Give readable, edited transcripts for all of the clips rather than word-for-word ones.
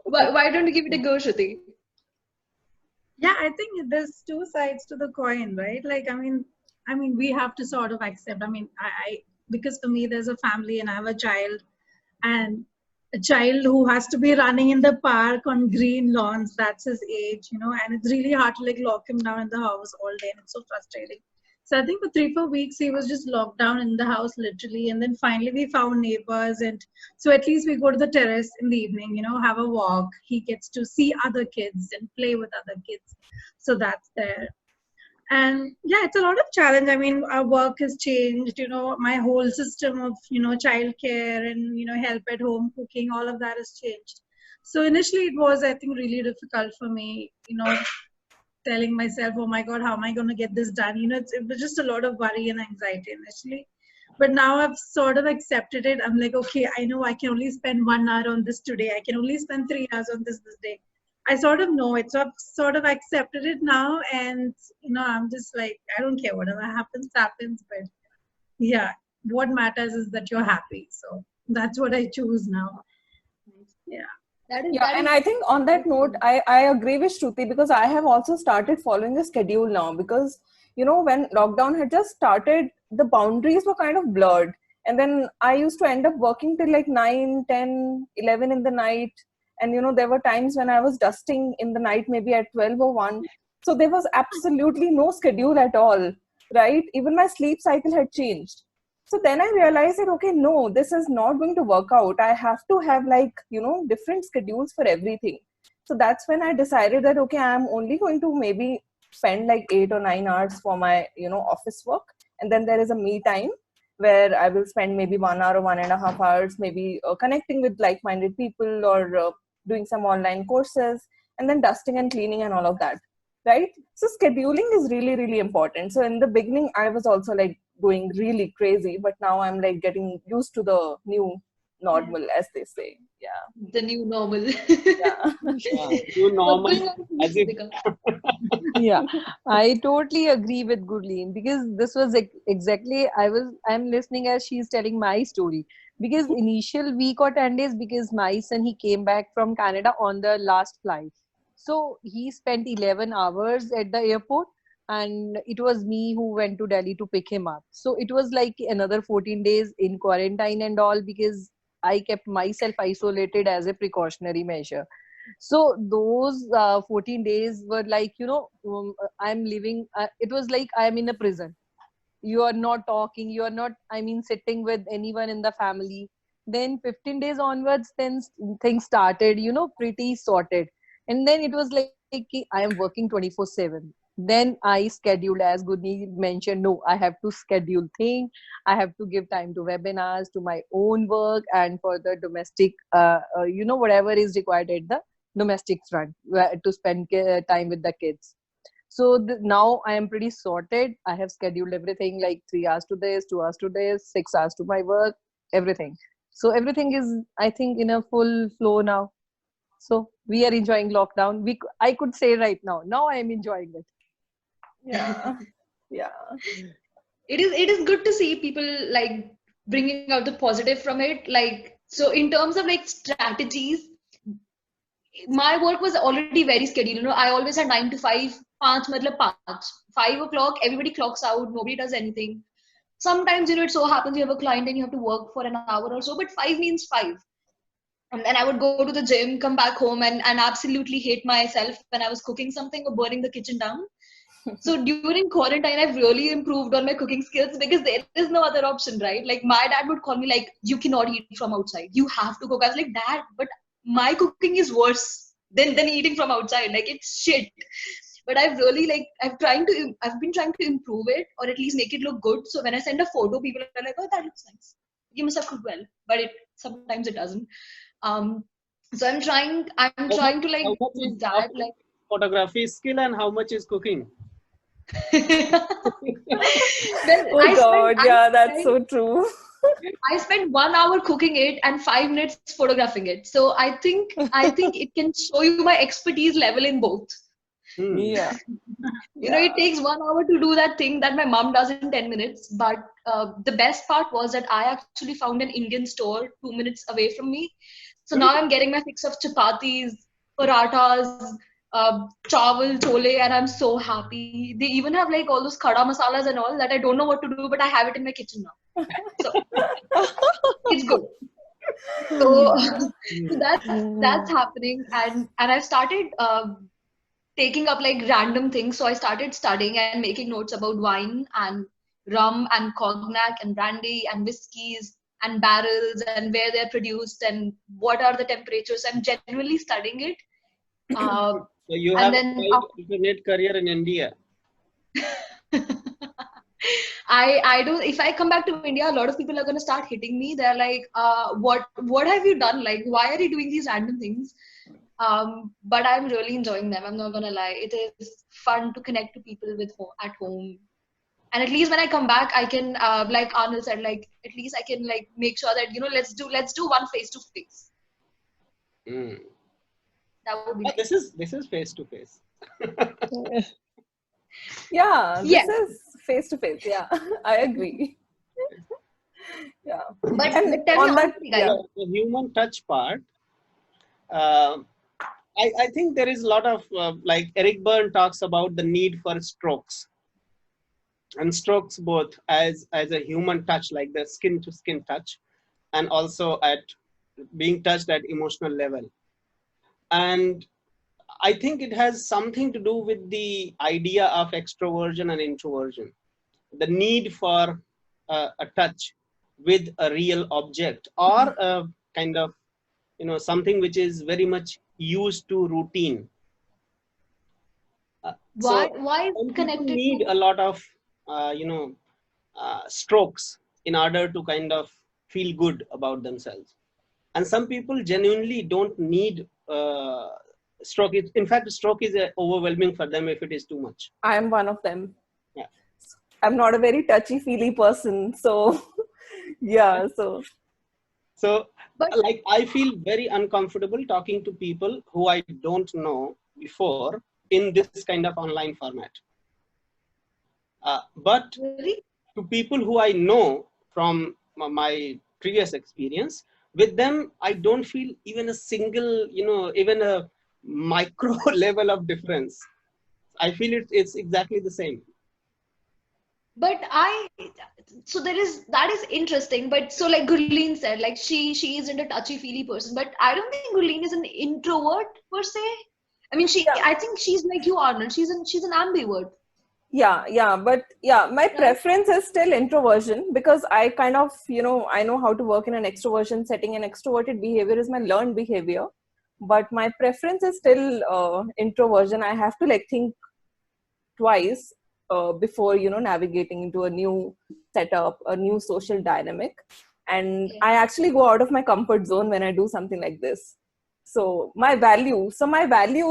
Why don't you give it a go, Shruti? Yeah, I think there's two sides to the coin, right? Like, I mean, we have to sort of accept. I because for me, there's a family and I have a child, and a child who has to be running in the park on green lawns. That's his age, and it's really hard to like lock him down in the house all day, and it's so frustrating. So I think for 3 4 weeks he was just locked down in the house literally, and then finally we found neighbors, and so at least we go to the terrace in the evening, have a walk. He gets to see other kids and play with other kids, so that's there. And yeah, it's a lot of challenge. I mean, our work has changed, my whole system of childcare and help at home, cooking, all of that has changed. So initially it was, I think, really difficult for me, telling myself, oh my god, how am I going to get this done? It was just a lot of worry and anxiety initially, but now I've sort of accepted it. I'm like, okay, I know I can only spend 1 hour on this today, I can only spend 3 hours on this day. I sort of know it, so I've sort of accepted it now, and I'm just like, I don't care, whatever happens, but yeah, what matters is that you're happy. So that's what I choose now. Yeah. Yeah, and I think on that note, I agree with Shruti, because I have also started following a schedule now, because when lockdown had just started, the boundaries were kind of blurred, and then I used to end up working till like 9, 10, 11 in the night. And there were times when I was dusting in the night, maybe at 12 or 1. So there was absolutely no schedule at all, right? Even my sleep cycle had changed. So then I realized that, okay, no, this is not going to work out. I have to have different schedules for everything. So that's when I decided that, okay, I'm only going to maybe spend like 8 or 9 hours for my, office work. And then there is a me time where I will spend maybe 1 hour or 1.5 hours, maybe connecting with like-minded people, or doing some online courses, and then dusting and cleaning and all of that. Right? So scheduling is really, really important. So in the beginning, I was also like going really crazy, but now I'm like getting used to the new normal, as they say. Yeah. The new normal. Yeah. New normal. As if Yeah, I totally agree with Gurleen, because this was exactly I'm listening as she's telling my story, because initial week or 10 days, because my son, he came back from Canada on the last flight, so he spent 11 hours at the airport, and it was me who went to Delhi to pick him up. So it was like another 14 days in quarantine and all, because I kept myself isolated as a precautionary measure. So those 14 days were like, I'm living, it was like I'm in a prison. You are not talking, you are not, sitting with anyone in the family. Then 15 days onwards, then things started, pretty sorted. And then it was like, I am working 24/7. Then I scheduled, as Gudni mentioned, no, I have to schedule things. I have to give time to webinars, to my own work, and for the domestic, whatever is required at the domestic front, to spend time with the kids. So now I am pretty sorted. I have scheduled everything, like 3 hours to this, 2 hours to this, 6 hours to my work, everything. So everything is, I think, in a full flow now. So we are enjoying lockdown. I could say right now. Now I am enjoying it. Yeah. Yeah. It is good to see people like bringing out the positive from it. Like, so in terms of like strategies, my work was already very scheduled. I always had 9 to 5. 5 o'clock, everybody clocks out, nobody does anything. Sometimes, it so happens you have a client and you have to work for an hour or so, but 5 means 5. And then I would go to the gym, come back home, and absolutely hate myself when I was cooking something or burning the kitchen down. So during quarantine, I've really improved on my cooking skills, because there is no other option, right? Like, my dad would call me like, you cannot eat from outside. You have to cook. I was like, Dad, but my cooking is worse than eating from outside. Like, it's shit. But I've really I've been trying to improve it, or at least make it look good. So when I send a photo, people are like, oh, that looks nice. You must have cooked well. But sometimes it doesn't. So I'm trying to like how much is that like photography skill and how much is cooking? well, Oh God, yeah, that's so true. I spent 1 hour cooking it and 5 minutes photographing it. So I think it can show you my expertise level in both. Yeah. It takes 1 hour to do that thing that my mom does in 10 minutes. But the best part was that I actually found an Indian store 2 minutes away from me. So now I'm getting my fix of chapatis, parathas, chawal, chole, and I'm so happy. They even have like all those khada masalas and all that I don't know what to do, but I have it in my kitchen now. So it's good. So, so that's happening, and I've started taking up like random things. So I started studying and making notes about wine and rum and cognac and brandy and whiskies and barrels and where they're produced and what are the temperatures. I'm genuinely studying it. So you And have then quite alternate career in India. I don't. If I come back to India, a lot of people are gonna start hitting me. They're like, what have you done? Like, why are you doing these random things? But I'm really enjoying them. I'm not gonna lie. It is fun to connect to people at home. And at least when I come back, I can, like Arnold said, like at least I can like make sure that let's do one face to face. Mm. That would be But nice. this is face to face. Yeah, this Yeah. is face to face. Yeah, I agree. Yeah. But And tell me on that, honestly, guys. yeah. The human touch part. Uh, I think there is a lot of like Eric Berne talks about the need for strokes, and strokes both as a human touch, like the skin to skin touch, and also at being touched at emotional level. And I think it has something to do with the idea of extroversion and introversion, the need for a touch with a real object or a kind of something which is very much used to routine. So Why is some it people connected need to? a lot of strokes in order to kind of feel good about themselves, and some people genuinely don't need stroke. In fact, stroke is overwhelming for them if it is too much. I am one of them. Yeah. I'm not a very touchy-feely person, so yeah. So, But like, I feel very uncomfortable talking to people who I don't know before in this kind of online format. But really, to people who I know from my previous experience, with them, I don't feel even a single, even a micro level of difference. I feel it's exactly the same. but so that is interesting. But so like Gurleen said, like she isn't a touchy feely person, but I don't think Gurleen is an introvert per se. I mean, Yeah. I think she's like you, Arnold. She's an ambivert, Yeah, but yeah, my right? preference is still introversion because I kind of, I know how to work in an extroversion setting, and extroverted behavior is my learned behavior. But my preference is still introversion. I have to like think twice before, navigating into a new setup, a new social dynamic. And Yeah. I actually go out of my comfort zone when I do something like this. So my value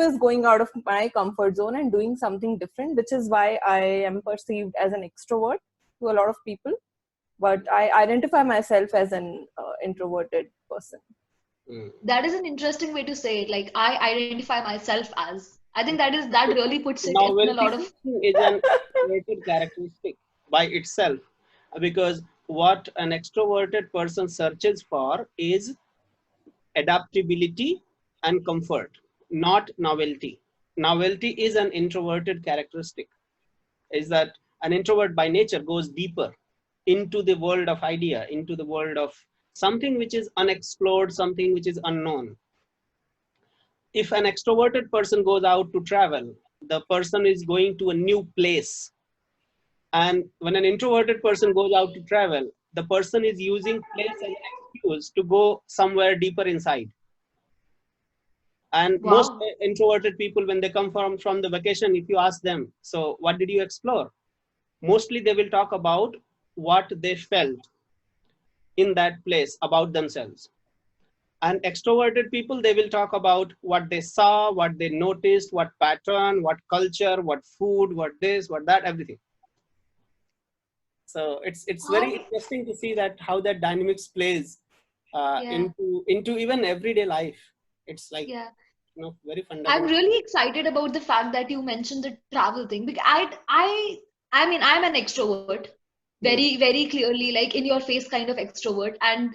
is going out of my comfort zone and doing something different, which is why I am perceived as an extrovert to a lot of people, but I identify myself as an introverted person. Mm. That is an interesting way to say it. Like I identify myself as. I think that really puts it in a Novelty lot of. is an extroverted characteristic by itself, because what an extroverted person searches for is adaptability and comfort, not novelty. Novelty is an introverted characteristic, is that an introvert by nature goes deeper into the world of idea, into the world of something which is unexplored, something which is unknown. If an extroverted person goes out to travel, the person is going to a new place. And when an introverted person goes out to travel, the person is using place as an excuse to go somewhere deeper inside. And most Wow. introverted people, when they come from the vacation, if you ask them, so what did you explore? Mostly they will talk about what they felt in that place about themselves. And extroverted people, they will talk about what they saw, what they noticed, what pattern, what culture, what food, what this, what that, everything. So it's very I interesting to see that how that dynamics plays yeah into even everyday life. It's like, yeah. very I'm fundamental. really excited about the fact that you mentioned the travel thing because I mean I'm an extrovert, Hmm. very very clearly like in your face kind of extrovert, and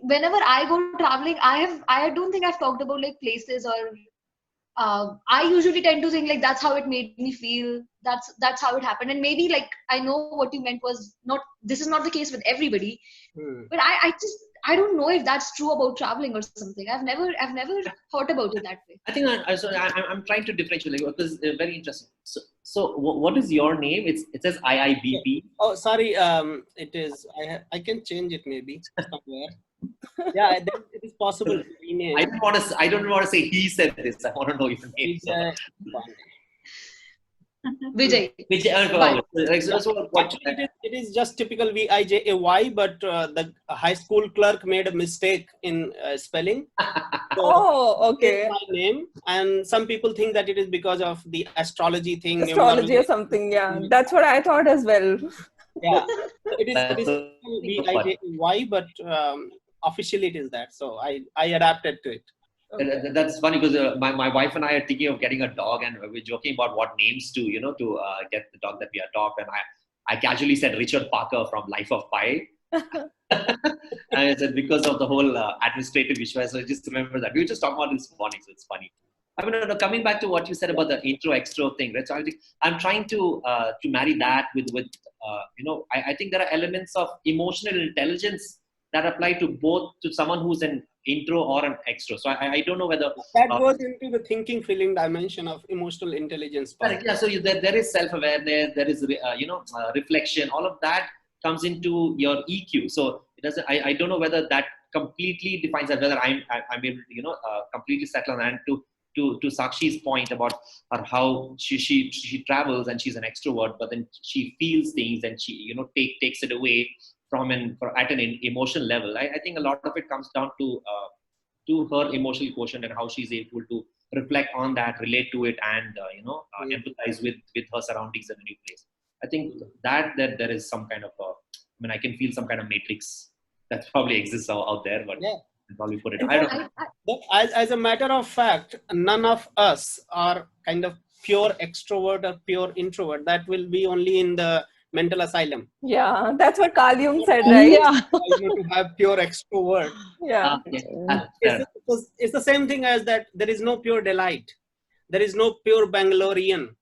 whenever I go traveling, I don't think I've talked about like places or I usually tend to think like that's how it made me feel. That's how it happened. And maybe like I know what you meant was not, this is not the case with everybody, Hmm. but I don't know if that's true about traveling or something. I've never thought about it that way. I think I'm trying to differentiate because very interesting. So what is your name? It says IIBP. Oh, sorry. It is. I can change it maybe somewhere. Yeah, it is possible to rename. I don't want to say he said this. I want to know your name. Vijay Pandey. Vijay. Actually, it is just typical Vijay, but the high school clerk made a mistake in spelling. So Oh, okay. it's my name, and some people think that it is because of the astrology thing. Astrology or something. Yeah, that's what I thought as well. Yeah, it is Vijay, but officially it is that. So I adapted to it. Okay. That's funny because my wife and I are thinking of getting a dog, and we're joking about what names to get the dog that we adopt. And I casually said Richard Parker from Life of Pi. And I said because of the whole administrative issue. So I just remember that we were just talking about this morning, so it's funny. I mean, coming back to what you said about the intro extro thing, right? So I think I'm trying to marry that with I think there are elements of emotional intelligence that apply to both, to someone who's an intro or an extro. So I don't know whether that goes into the thinking feeling dimension of emotional intelligence. Correct. Yeah. So there is self-awareness, there is reflection. All of that comes into your EQ. So it doesn't. I don't know whether that completely defines that, whether I'm able to completely settle on. And to Sakshi's point about how she travels and she's an extrovert, but then she feels things and she takes it away at an emotional level. I think a lot of it comes down to her emotional quotient and how she's able to reflect on that, relate to it, and empathize with her surroundings in a new place. I think that there is some kind of I can feel some kind of matrix that probably exists out there, but yeah. I'll probably put it. I don't know. But as a matter of fact, none of us are kind of pure extrovert or pure introvert. That will be only in the mental asylum. Yeah, that's what Carl Jung said, right? Yeah. To have pure extrovert. Yeah. It's the same thing as that. There is no pure delight. There is no pure Bangalorean.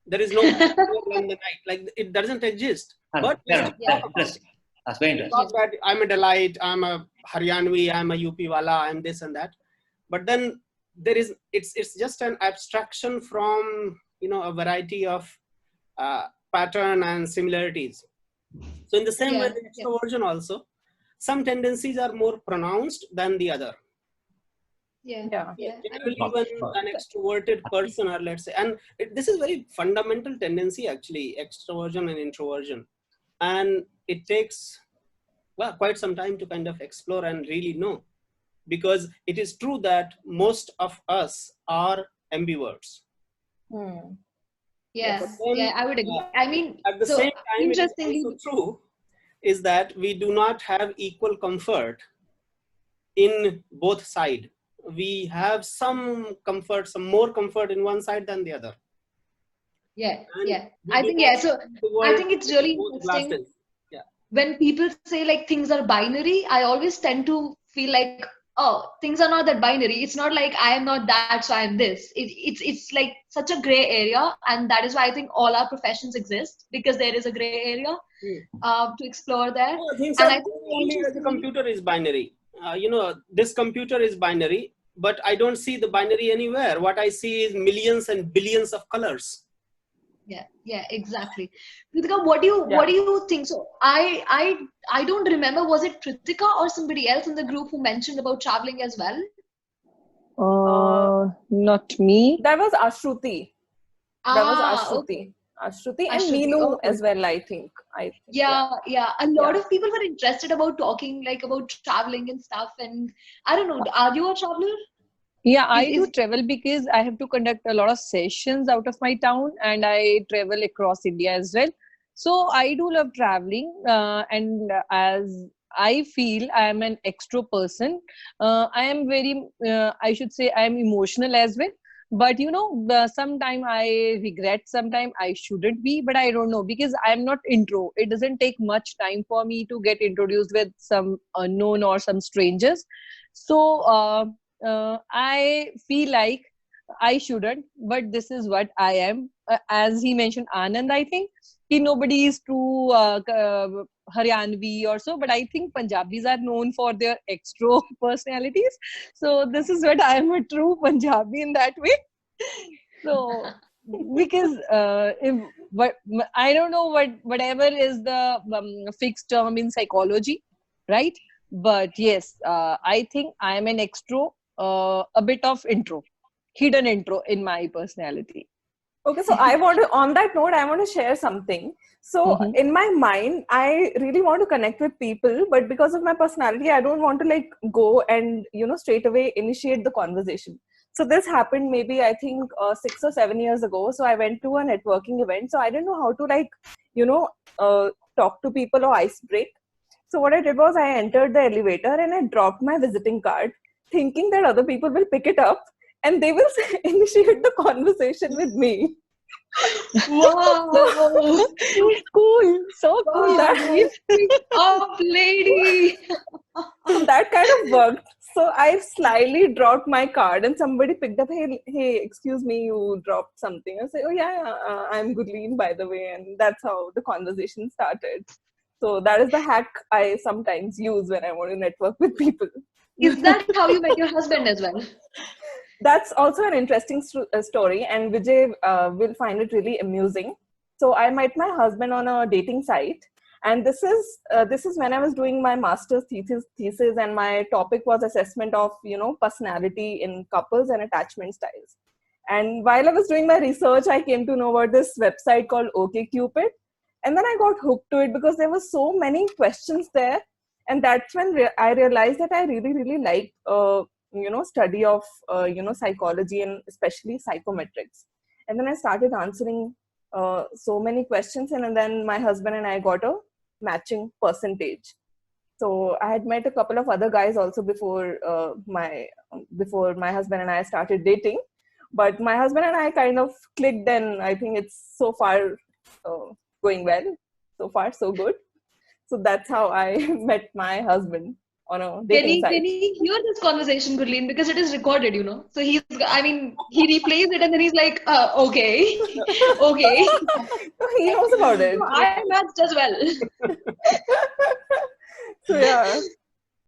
There is no pure Londonite. Like it doesn't exist. But interesting. That's very interesting. Not that I'm a delight. I'm a Haryanvi. I'm a UP wala. I'm this and that. But then it's just an abstraction from a variety of pattern and similarities. So in the same way, the extroversion also, some tendencies are more pronounced than the other. Generally, even an extroverted person, or let's say, and this is very fundamental tendency actually, extroversion and introversion, and it takes quite some time to kind of explore and really know, because it is true that most of us are ambiverts. I would agree. I mean, at the same time, interestingly, it is also true is that we do not have equal comfort in both sides. We have some comfort, some more comfort in one side than the other. I think so I think it's really interesting when people say like things are binary. I always tend to feel like, oh, things are not that binary. It's not like I am not that, so I am this. It's like such a gray area, and that is why I think all our professions exist, because there is a gray area to explore there. And I think only the computer is binary. This computer is binary, but I don't see the binary anywhere. What I see is millions and billions of colors. Yeah, exactly. Pritika, what do you think? So I don't remember, was it Pritika or somebody else in the group who mentioned about traveling as well? Not me. That was Ashruti. Okay. Ashruti and Meenu as well, I think. A lot of people were interested about talking like about traveling and stuff, and I don't know, are you a traveler? Yeah, I do travel because I have to conduct a lot of sessions out of my town, and I travel across India as well. So I do love traveling, and as I feel I am an extro person, I am very, I should say I am emotional as well. But sometime I regret, sometime I shouldn't be, but I don't know, because I'm not intro. It doesn't take much time for me to get introduced with some unknown or some strangers. So I feel like I shouldn't, but this is what I am. As he mentioned, Anand, I think nobody is too Haryanvi or so, but I think Punjabis are known for their extro personalities. So this is what I am, a true Punjabi in that way. So because I don't know whatever is the fixed term in psychology, right? But yes, I think I am an extro, a bit of intro, hidden intro in my personality. Okay, so I want to, on that note, I want to share something. So in my mind, I really want to connect with people, but because of my personality, I don't want to like go and, straight away initiate the conversation. So this happened maybe, I think, 6 or 7 years ago. So I went to a networking event. So I didn't know how to like, talk to people or ice break. So what I did was I entered the elevator and I dropped my visiting card, thinking that other people will pick it up and they will initiate the conversation with me. Wow. Cool. So cool. Up, lady. So that kind of worked. So I slyly dropped my card and somebody picked up, hey, excuse me, you dropped something. I say, oh yeah, I'm Gurleen, by the way. And that's how the conversation started. So that is the hack I sometimes use when I want to network with people. Is that how you met your husband as well? That's also an interesting story, and Vijay will find it really amusing. So I met my husband on a dating site, and this is when I was doing my master's thesis, and my topic was assessment of personality in couples and attachment styles. And while I was doing my research, I came to know about this website called OkCupid, and then I got hooked to it because there were so many questions there, and that's when I realized that I really like study of psychology and especially psychometrics. And then I started answering so many questions, and then my husband and I got a matching percentage. So I had met a couple of other guys also before my husband and I started dating, but my husband and I kind of clicked, and I think it's so far going well. So far so good. So that's how I met my husband on a dating site. Can he hear this conversation, Gurleen? Because it is recorded, So he replays it and then he's like, okay, okay. He knows about it. So I matched as well. So yeah.